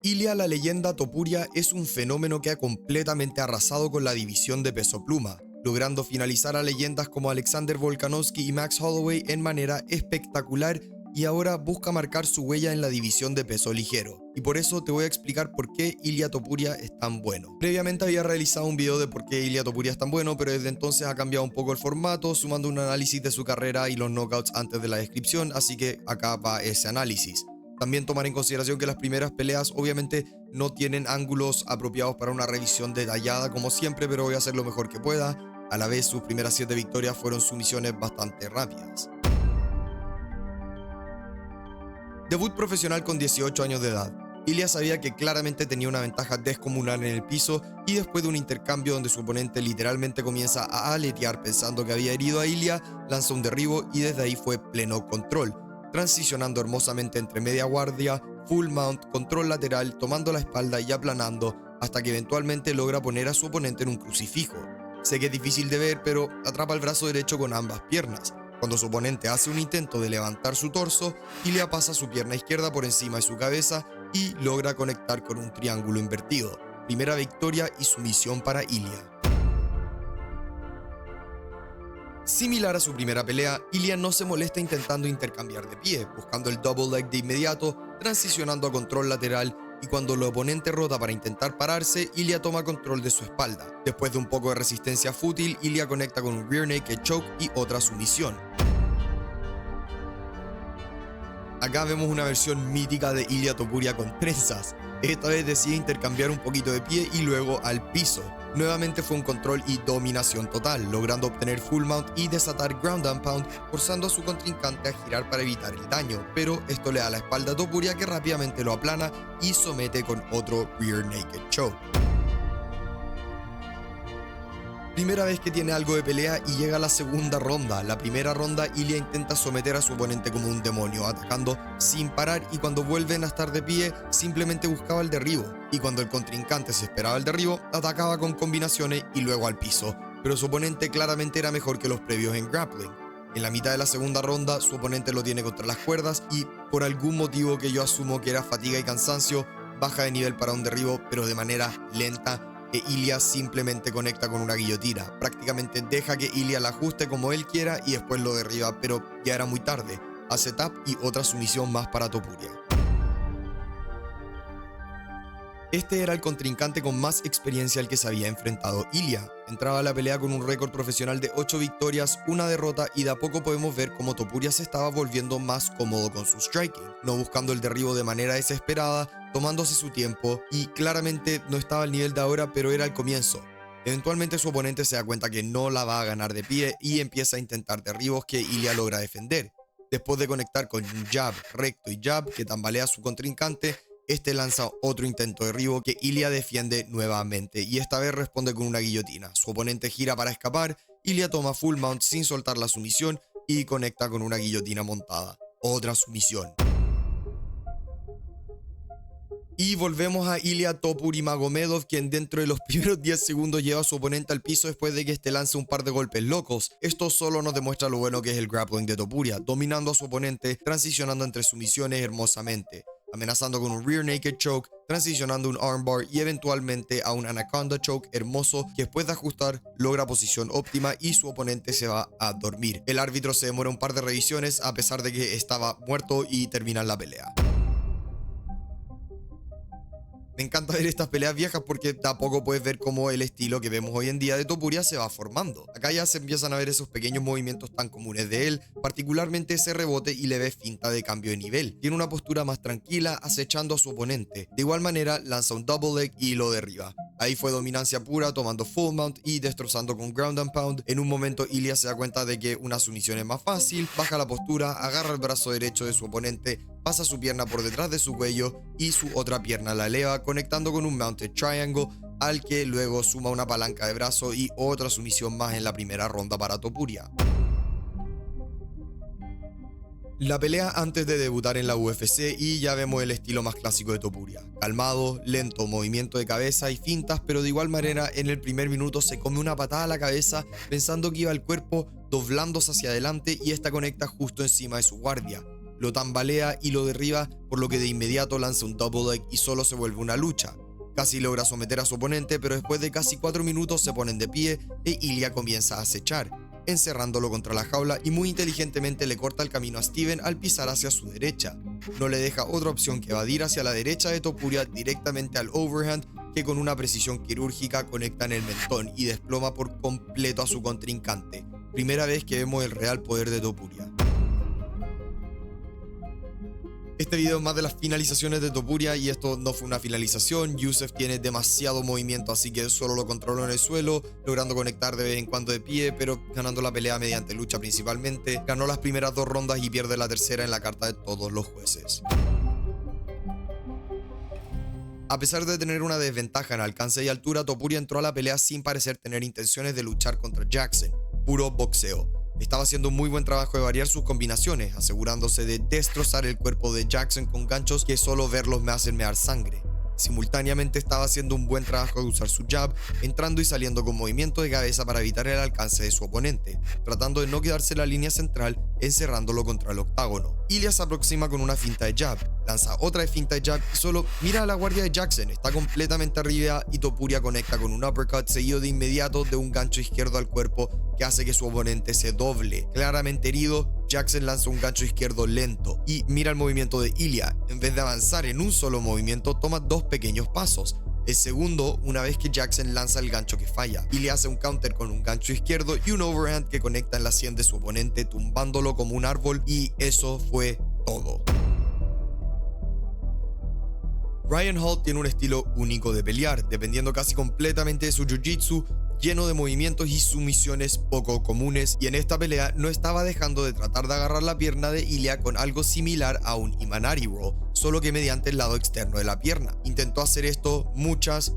Ilia la leyenda Topuria es un fenómeno que ha completamente arrasado con la división de peso pluma, logrando finalizar a leyendas como Alexander Volkanovski y Max Holloway en manera espectacular, y ahora busca marcar su huella en la división de peso ligero. Y por eso te voy a explicar por qué Ilia Topuria es tan bueno. Previamente había realizado un video de por qué Ilia Topuria es tan bueno, pero desde entonces ha cambiado un poco el formato, sumando un análisis de su carrera y los knockouts antes de la descripción, así que acá va ese análisis. También tomar en consideración que las primeras peleas obviamente no tienen ángulos apropiados para una revisión detallada como siempre, pero voy a hacer lo mejor que pueda. A la vez, sus primeras 7 victorias fueron sumisiones bastante rápidas. Debut profesional con 18 años de edad. Ilia sabía que claramente tenía una ventaja descomunal en el piso, y después de un intercambio donde su oponente literalmente comienza a aletear pensando que había herido a Ilia, lanza un derribo y desde ahí fue pleno control, transicionando hermosamente entre media guardia, full mount, control lateral, tomando la espalda y aplanando hasta que eventualmente logra poner a su oponente en un crucifijo. Sé que es difícil de ver, pero atrapa el brazo derecho con ambas piernas. Cuando su oponente hace un intento de levantar su torso, Ilia pasa su pierna izquierda por encima de su cabeza y logra conectar con un triángulo invertido. Primera victoria y sumisión para Ilia. Similar a su primera pelea, Ilia no se molesta intentando intercambiar de pie, buscando el double leg de inmediato, transicionando a control lateral, y cuando el oponente rota para intentar pararse, Ilia toma control de su espalda. Después de un poco de resistencia fútil, Ilia conecta con un rear naked choke y otra sumisión. Acá vemos una versión mítica de Ilia Topuria con trenzas. Esta vez decide intercambiar un poquito de pie y luego al piso. Nuevamente fue un control y dominación total, logrando obtener full mount y desatar ground and pound, forzando a su contrincante a girar para evitar el daño, pero esto le da la espalda a Topuria, que rápidamente lo aplana y somete con otro rear naked choke. Primera vez que tiene algo de pelea y llega a la segunda ronda. La primera ronda, Ilia intenta someter a su oponente como un demonio, atacando sin parar, y cuando vuelven a estar de pie, simplemente buscaba el derribo. Y cuando el contrincante se esperaba el derribo, atacaba con combinaciones y luego al piso. Pero su oponente claramente era mejor que los previos en grappling. En la mitad de la segunda ronda, su oponente lo tiene contra las cuerdas y, por algún motivo que yo asumo que era fatiga y cansancio, baja de nivel para un derribo, pero de manera lenta, e Ilia simplemente conecta con una guillotina. Prácticamente deja que Ilia la ajuste como él quiera y después lo derriba, pero ya era muy tarde. Hace tap y otra sumisión más para Topuria. Este era el contrincante con más experiencia al que se había enfrentado Ilia. Entraba a la pelea con un récord profesional de 8 victorias, 1 derrota, y de a poco podemos ver cómo Topuria se estaba volviendo más cómodo con su striking, no buscando el derribo de manera desesperada, tomándose su tiempo, y claramente no estaba al nivel de ahora, pero era el comienzo. Eventualmente su oponente se da cuenta que no la va a ganar de pie y empieza a intentar derribos que Ilia logra defender. Después de conectar con un jab recto y jab que tambalea a su contrincante, este lanza otro intento de derribo que Ilia defiende nuevamente, y esta vez responde con una guillotina. Su oponente gira para escapar, Ilia toma full mount sin soltar la sumisión y conecta con una guillotina montada. Otra sumisión. Y volvemos a Ilia Topuria-Magomedov, quien dentro de los primeros 10 segundos lleva a su oponente al piso después de que este lance un par de golpes locos. Esto solo nos demuestra lo bueno que es el grappling de Topuria, dominando a su oponente, transicionando entre sumisiones hermosamente, amenazando con un rear naked choke, transicionando un armbar y eventualmente a un anaconda choke hermoso que, después de ajustar, logra posición óptima y su oponente se va a dormir. El árbitro se demora un par de revisiones a pesar de que estaba muerto y termina la pelea. Me encanta ver estas peleas viejas porque tampoco puedes ver cómo el estilo que vemos hoy en día de Topuria se va formando. Acá ya se empiezan a ver esos pequeños movimientos tan comunes de él, particularmente ese rebote y leve finta de cambio de nivel. Tiene una postura más tranquila, acechando a su oponente. De igual manera, lanza un double leg y lo derriba. Ahí fue dominancia pura, tomando full mount y destrozando con ground and pound. En un momento, Ilia se da cuenta de que una sumisión es más fácil, baja la postura, agarra el brazo derecho de su oponente, pasa su pierna por detrás de su cuello y su otra pierna la eleva, conectando con un mounted triangle, al que luego suma una palanca de brazo y otra sumisión más en la primera ronda para Topuria. La pelea antes de debutar en la UFC y ya vemos el estilo más clásico de Topuria. Calmado, lento, movimiento de cabeza y fintas, pero de igual manera en el primer minuto se come una patada a la cabeza pensando que iba el cuerpo doblándose hacia adelante y esta conecta justo encima de su guardia. lo tambalea y lo derriba, por lo que de inmediato lanza un double leg y solo se vuelve una lucha. Casi logra someter a su oponente, pero después de casi 4 minutos se ponen de pie e Ilya comienza a acechar, encerrándolo contra la jaula y muy inteligentemente le corta el camino a Steven al pisar hacia su derecha. No le deja otra opción que evadir hacia la derecha de Topuria directamente al overhand, que con una precisión quirúrgica conecta en el mentón y desploma por completo a su contrincante. Primera vez que vemos el real poder de Topuria. Este video es más de las finalizaciones de Topuria y esto no fue una finalización. Yusef tiene demasiado movimiento, así que solo lo controló en el suelo, logrando conectar de vez en cuando de pie, pero ganando la pelea mediante lucha principalmente. Ganó las primeras 2 rondas y pierde la tercera en la carta de todos los jueces. A pesar de tener una desventaja en alcance y altura, Topuria entró a la pelea sin parecer tener intenciones de luchar contra Jackson. Puro boxeo. Estaba haciendo un muy buen trabajo de variar sus combinaciones, asegurándose de destrozar el cuerpo de Jackson con ganchos que solo verlos me hacen mear sangre. Simultáneamente estaba haciendo un buen trabajo de usar su jab, entrando y saliendo con movimiento de cabeza para evitar el alcance de su oponente, tratando de no quedarse en la línea central, encerrándolo contra el octágono. Ilya se aproxima con una finta de jab, lanza otra de finta de jab y solo mira a la guardia de Jackson, está completamente arriba y Topuria conecta con un uppercut seguido de inmediato de un gancho izquierdo al cuerpo que hace que su oponente se doble. Claramente herido, Jackson lanza un gancho izquierdo lento y mira el movimiento de Ilya. En vez de avanzar en un solo movimiento, toma 2 pequeños pasos. El segundo, una vez que Jackson lanza el gancho que falla. Ilya hace un counter con un gancho izquierdo y un overhand que conecta en la sien de su oponente, tumbándolo como un árbol, y eso fue todo. Ryan Hall tiene un estilo único de pelear, dependiendo casi completamente de su jiu-jitsu, lleno de movimientos y sumisiones poco comunes, y en esta pelea no estaba dejando de tratar de agarrar la pierna de Ilya con algo similar a un Imanari Roll, solo que mediante el lado externo de la pierna. Intentó hacer esto muchas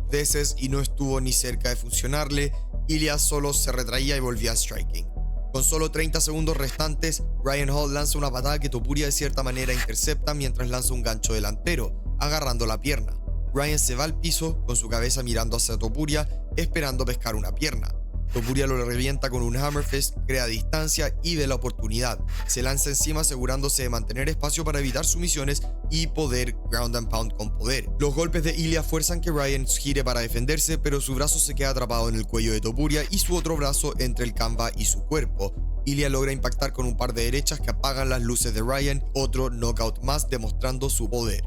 veces y no estuvo ni cerca de funcionarle. Ilya solo se retraía y volvía a striking. Con solo 30 segundos restantes, Ryan Hall lanza una patada que Topuria de cierta manera intercepta mientras lanza un gancho delantero, agarrando la pierna. Ryan se va al piso con su cabeza mirando hacia Topuria, esperando pescar una pierna. Topuria lo revienta con un hammer fist, crea distancia y ve la oportunidad. Se lanza encima asegurándose de mantener espacio para evitar sumisiones y poder ground and pound con poder. Los golpes de Ilya fuerzan que Ryan gire para defenderse, pero su brazo se queda atrapado en el cuello de Topuria y su otro brazo entre el canvas y su cuerpo. Ilya logra impactar con un par de derechas que apagan las luces de Ryan, otro knockout más demostrando su poder.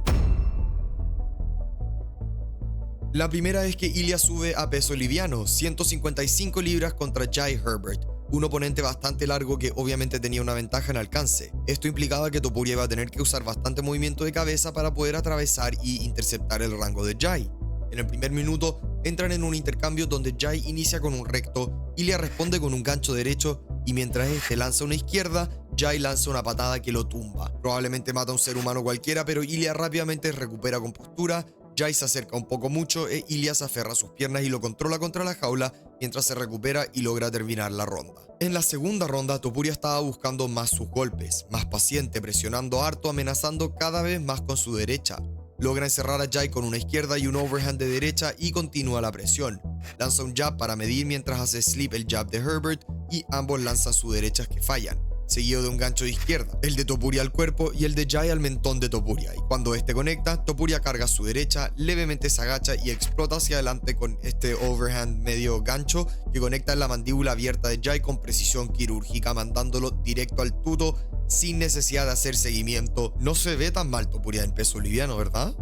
La primera vez que Ilya sube a peso liviano, 155 libras contra Jai Herbert, un oponente bastante largo que obviamente tenía una ventaja en alcance. Esto implicaba que Topuria iba a tener que usar bastante movimiento de cabeza para poder atravesar y interceptar el rango de Jai. En el primer minuto, entran en un intercambio donde Jai inicia con un recto, Ilya responde con un gancho derecho y mientras este lanza una izquierda, Jai lanza una patada que lo tumba. Probablemente mata a un ser humano cualquiera, pero Ilya rápidamente recupera compostura. Jai se acerca un poco mucho e Ilya se aferra a sus piernas y lo controla contra la jaula mientras se recupera y logra terminar la ronda. En la segunda ronda, Topuria estaba buscando más sus golpes, más paciente, presionando harto, amenazando cada vez más con su derecha. Logra encerrar a Jai con una izquierda y un overhand de derecha y continúa la presión. Lanza un jab para medir mientras hace slip el jab de Herbert y ambos lanzan sus derechas que fallan, seguido de un gancho de izquierda, el de Topuria al cuerpo y el de Jai al mentón de Topuria, y cuando este conecta, Topuria carga su derecha, levemente se agacha y explota hacia adelante con este overhand medio gancho que conecta en la mandíbula abierta de Jai con precisión quirúrgica, mandándolo directo al tuto sin necesidad de hacer seguimiento. No se ve tan mal Topuria en peso liviano, ¿verdad?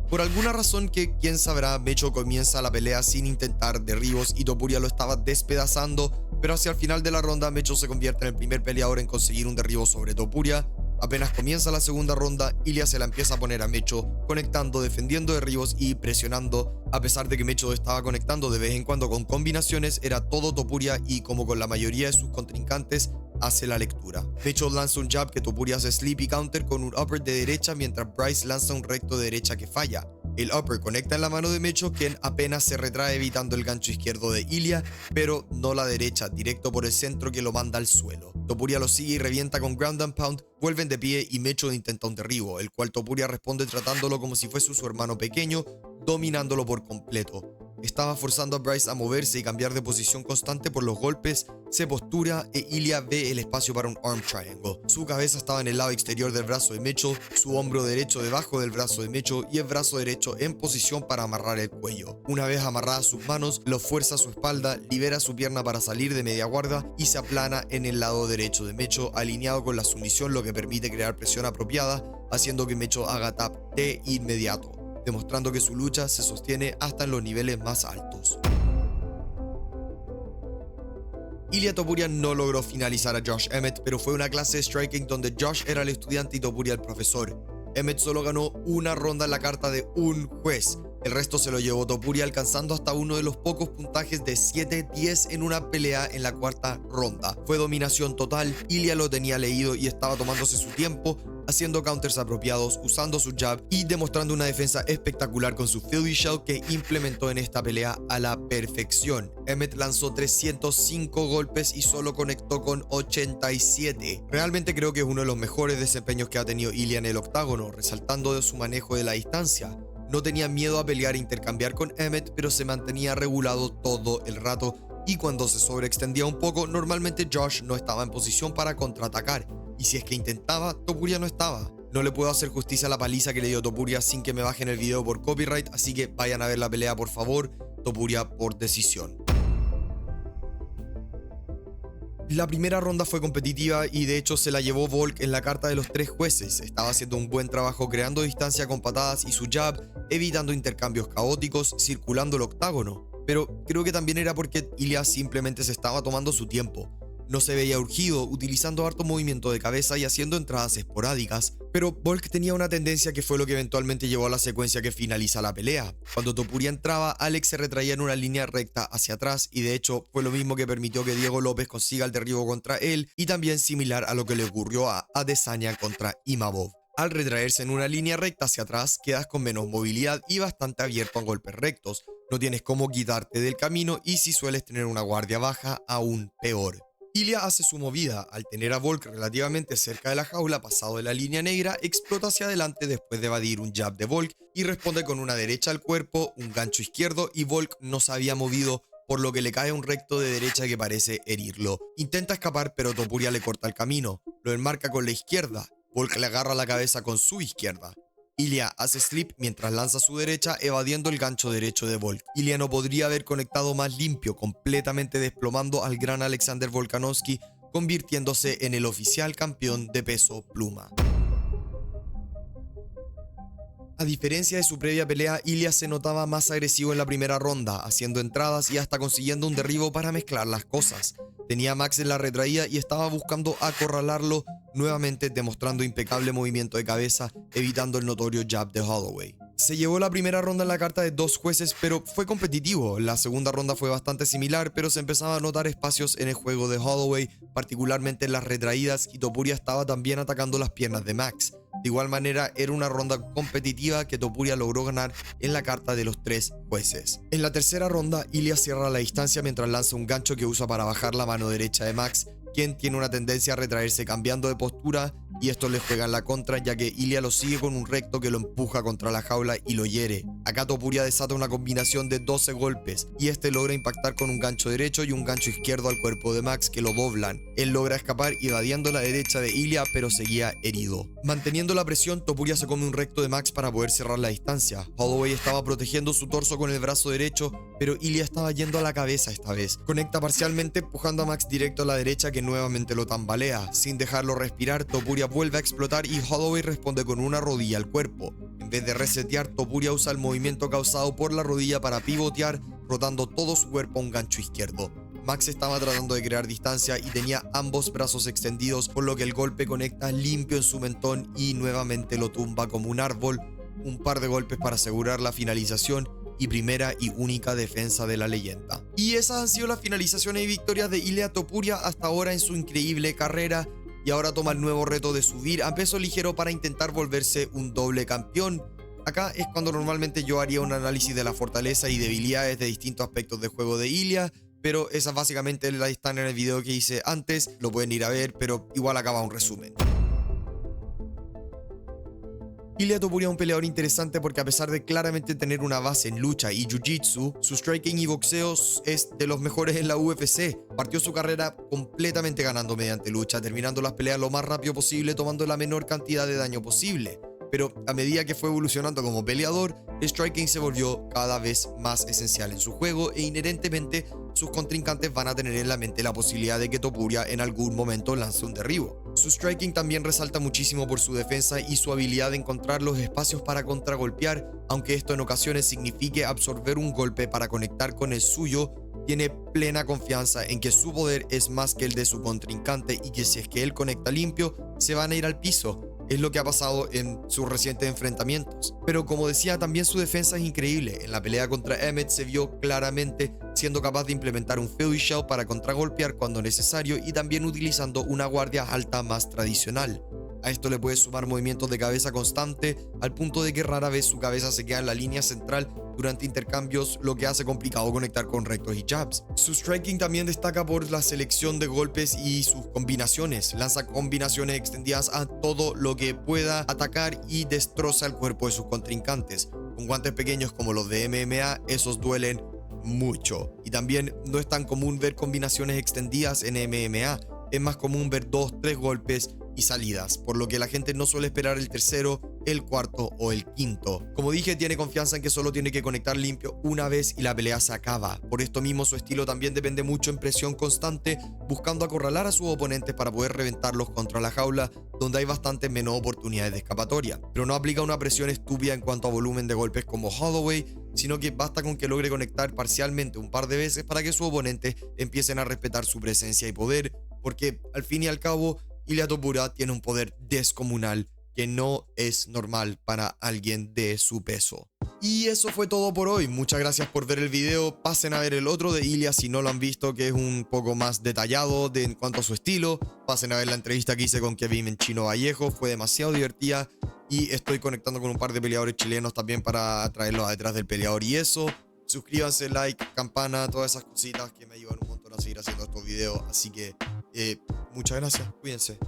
Por alguna razón que quién sabrá, Mecho comienza la pelea sin intentar derribos y Topuria lo estaba despedazando, pero hacia el final de la ronda Mecho se convierte en el primer peleador en conseguir un derribo sobre Topuria. Apenas comienza la segunda ronda, Ilya se la empieza a poner a Mecho, conectando, defendiendo derribos y presionando. A pesar de que Mecho estaba conectando de vez en cuando con combinaciones, era todo Topuria y, como con la mayoría de sus contrincantes, hace la lectura. Mecho lanza un jab que Topuria hace sleepy counter con un upper de derecha mientras Bryce lanza un recto de derecha que falla. El upper conecta en la mano de Mecho, quien apenas se retrae evitando el gancho izquierdo de Ilya, pero no la derecha, directo por el centro que lo manda al suelo. Topuria lo sigue y revienta con ground and pound, vuelven de pie y Mecho intenta un derribo, el cual Topuria responde tratándolo como si fuese su hermano pequeño, dominándolo por completo. estaba forzando a Bryce a moverse y cambiar de posición constante por los golpes, se postura e Ilya ve el espacio para un arm triangle. Su cabeza estaba en el lado exterior del brazo de Mitchell, su hombro derecho debajo del brazo de Mitchell y el brazo derecho en posición para amarrar el cuello. Una vez amarradas sus manos, lo fuerza a su espalda, libera su pierna para salir de media guarda y se aplana en el lado derecho de Mitchell, alineado con la sumisión, lo que permite crear presión apropiada, haciendo que Mitchell haga tap de inmediato, demostrando que su lucha se sostiene hasta en los niveles más altos. Ilia Topuria no logró finalizar a Josh Emmett, pero fue una clase de striking donde Josh era el estudiante y Topuria el profesor. Emmett solo ganó una ronda en la carta de un juez. El resto se lo llevó Topuria, alcanzando hasta uno de los pocos puntajes de 7-10 en una pelea en la cuarta ronda. Fue dominación total, Ilia lo tenía leído y estaba tomándose su tiempo, haciendo counters apropiados, usando su jab y demostrando una defensa espectacular con su Philly Shell que implementó en esta pelea a la perfección. Emmett lanzó 305 golpes y solo conectó con 87. Realmente creo que es uno de los mejores desempeños que ha tenido Ilia en el octágono, resaltando de su manejo de la distancia. No tenía miedo a pelear e intercambiar con Emmett, pero se mantenía regulado todo el rato y cuando se sobreextendía un poco, normalmente Josh no estaba en posición para contraatacar. Y si es que intentaba, Topuria no estaba. No le puedo hacer justicia a la paliza que le dio Topuria sin que me bajen el video por copyright, así que vayan a ver la pelea por favor. Topuria por decisión. La primera ronda fue competitiva y de hecho se la llevó Volk en la carta de los 3 jueces. Estaba haciendo un buen trabajo creando distancia con patadas y su jab, evitando intercambios caóticos, circulando el octágono. Pero creo que también era porque Ilia simplemente se estaba tomando su tiempo. No se veía urgido, utilizando harto movimiento de cabeza y haciendo entradas esporádicas, pero Volk tenía una tendencia que fue lo que eventualmente llevó a la secuencia que finaliza la pelea. Cuando Topuria entraba, Alex se retraía en una línea recta hacia atrás y de hecho fue lo mismo que permitió que Diego López consiga el derribo contra él y también similar a lo que le ocurrió a Adesanya contra Imavov. Al retraerse en una línea recta hacia atrás, quedas con menos movilidad y bastante abierto a golpes rectos. No tienes cómo quitarte del camino y si sueles tener una guardia baja, aún peor. Ilia hace su movida, al tener a Volk relativamente cerca de la jaula pasado de la línea negra, explota hacia adelante después de evadir un jab de Volk y responde con una derecha al cuerpo, un gancho izquierdo y Volk no se había movido, por lo que le cae un recto de derecha que parece herirlo. Intenta escapar pero Topuria le corta el camino, lo enmarca con la izquierda, Volk le agarra la cabeza con su izquierda. Ilia hace slip mientras lanza su derecha evadiendo el gancho derecho de Volk. Ilia no podría haber conectado más limpio, completamente desplomando al gran Alexander Volkanovski, convirtiéndose en el oficial campeón de peso pluma. A diferencia de su previa pelea, Ilia se notaba más agresivo en la primera ronda, haciendo entradas y hasta consiguiendo un derribo para mezclar las cosas. Tenía a Max en la retraída y estaba buscando acorralarlo, nuevamente demostrando impecable movimiento de cabeza, evitando el notorio jab de Holloway. Se llevó la primera ronda en la carta de 2 jueces, pero fue competitivo. La segunda ronda fue bastante similar, pero se empezaba a notar espacios en el juego de Holloway, particularmente en las retraídas, y Topuria estaba también atacando las piernas de Max. De igual manera, era una ronda competitiva que Topuria logró ganar en la carta de los 3 jueces. En la tercera ronda, Ilia cierra la distancia mientras lanza un gancho que usa para bajar la mano derecha de Max, quien tiene una tendencia a retraerse cambiando de postura y esto le juega en la contra ya que Ilia lo sigue con un recto que lo empuja contra la jaula y lo hiere. Acá Topuria desata una combinación de 12 golpes y este logra impactar con un gancho derecho y un gancho izquierdo al cuerpo de Max que lo doblan. Él logra escapar evadiendo la derecha de Ilia pero seguía herido. Manteniendo la presión, Topuria se come un recto de Max para poder cerrar la distancia. Holloway estaba protegiendo su torso con el brazo derecho, pero Ilia estaba yendo a la cabeza esta vez. Conecta parcialmente empujando a Max directo a la derecha que nuevamente lo tambalea. Sin dejarlo respirar, Topuria vuelve a explotar y Holloway responde con una rodilla al cuerpo. En vez de resetear, Topuria usa el movimiento causado por la rodilla para pivotear, rotando todo su cuerpo a un gancho izquierdo. Max estaba tratando de crear distancia y tenía ambos brazos extendidos, por lo que el golpe conecta limpio en su mentón y nuevamente lo tumba como un árbol. Un par de golpes para asegurar la finalización y primera y única defensa de la leyenda. Y esas han sido las finalizaciones y victorias de Ilia Topuria hasta ahora en su increíble carrera, y ahora toma el nuevo reto de subir a peso ligero para intentar volverse un doble campeón. Acá es cuando normalmente yo haría un análisis de la fortaleza y debilidades de distintos aspectos del juego de Ilia, pero esas básicamente están en el video que hice antes, lo pueden ir a ver, pero igual acaba un resumen. Ilia Topuria es un peleador interesante porque a pesar de claramente tener una base en lucha y jiu-jitsu, su striking y boxeo es de los mejores en la UFC. Partió su carrera completamente ganando mediante lucha, terminando las peleas lo más rápido posible, tomando la menor cantidad de daño posible. Pero a medida que fue evolucionando como peleador, el striking se volvió cada vez más esencial en su juego e inherentemente sus contrincantes van a tener en la mente la posibilidad de que Topuria en algún momento lance un derribo. Su striking también resalta muchísimo por su defensa y su habilidad de encontrar los espacios para contragolpear, aunque esto en ocasiones signifique absorber un golpe para conectar con el suyo. Tiene plena confianza en que su poder es más que el de su contrincante y que si es que él conecta limpio, se van a ir al piso. Es lo que ha pasado en sus recientes enfrentamientos. Pero como decía, también su defensa es increíble. En la pelea contra Emmett se vio claramente siendo capaz de implementar un Philly Shell para contragolpear cuando necesario y también utilizando una guardia alta más tradicional. A esto le puede sumar movimientos de cabeza constante, al punto de que rara vez su cabeza se queda en la línea central durante intercambios, lo que hace complicado conectar con rectos y jabs. Su striking también destaca por la selección de golpes y sus combinaciones. Lanza combinaciones extendidas a todo lo que pueda atacar y destroza el cuerpo de sus contrincantes. Con guantes pequeños como los de MMA, esos duelen mucho. Y también no es tan común ver combinaciones extendidas en MMA. Es más común ver 2-3 golpes y salidas, por lo que la gente no suele esperar el tercero, el cuarto o el quinto. Como dije, tiene confianza en que solo tiene que conectar limpio una vez y la pelea se acaba. Por esto mismo su estilo también depende mucho en presión constante, buscando acorralar a sus oponentes para poder reventarlos contra la jaula, donde hay bastante menos oportunidades de escapatoria. Pero no aplica una presión estúpida en cuanto a volumen de golpes como Holloway, sino que basta con que logre conectar parcialmente un par de veces para que sus oponentes empiecen a respetar su presencia y poder, porque al fin y al cabo Ilia Topuria tiene un poder descomunal que no es normal para alguien de su peso. Y eso fue todo por hoy. Muchas gracias por ver el video. Pasen a ver el otro de Ilia si no lo han visto, que es un poco más detallado en cuanto a su estilo. Pasen a ver la entrevista que hice con Kevin en Chino Vallejo. Fue demasiado divertida y estoy conectando con un par de peleadores chilenos también para traerlos a detrás del peleador y eso. Suscríbanse, like, campana, todas esas cositas que me ayudan un montón a seguir haciendo estos videos. Así que muchas gracias. Cuídense.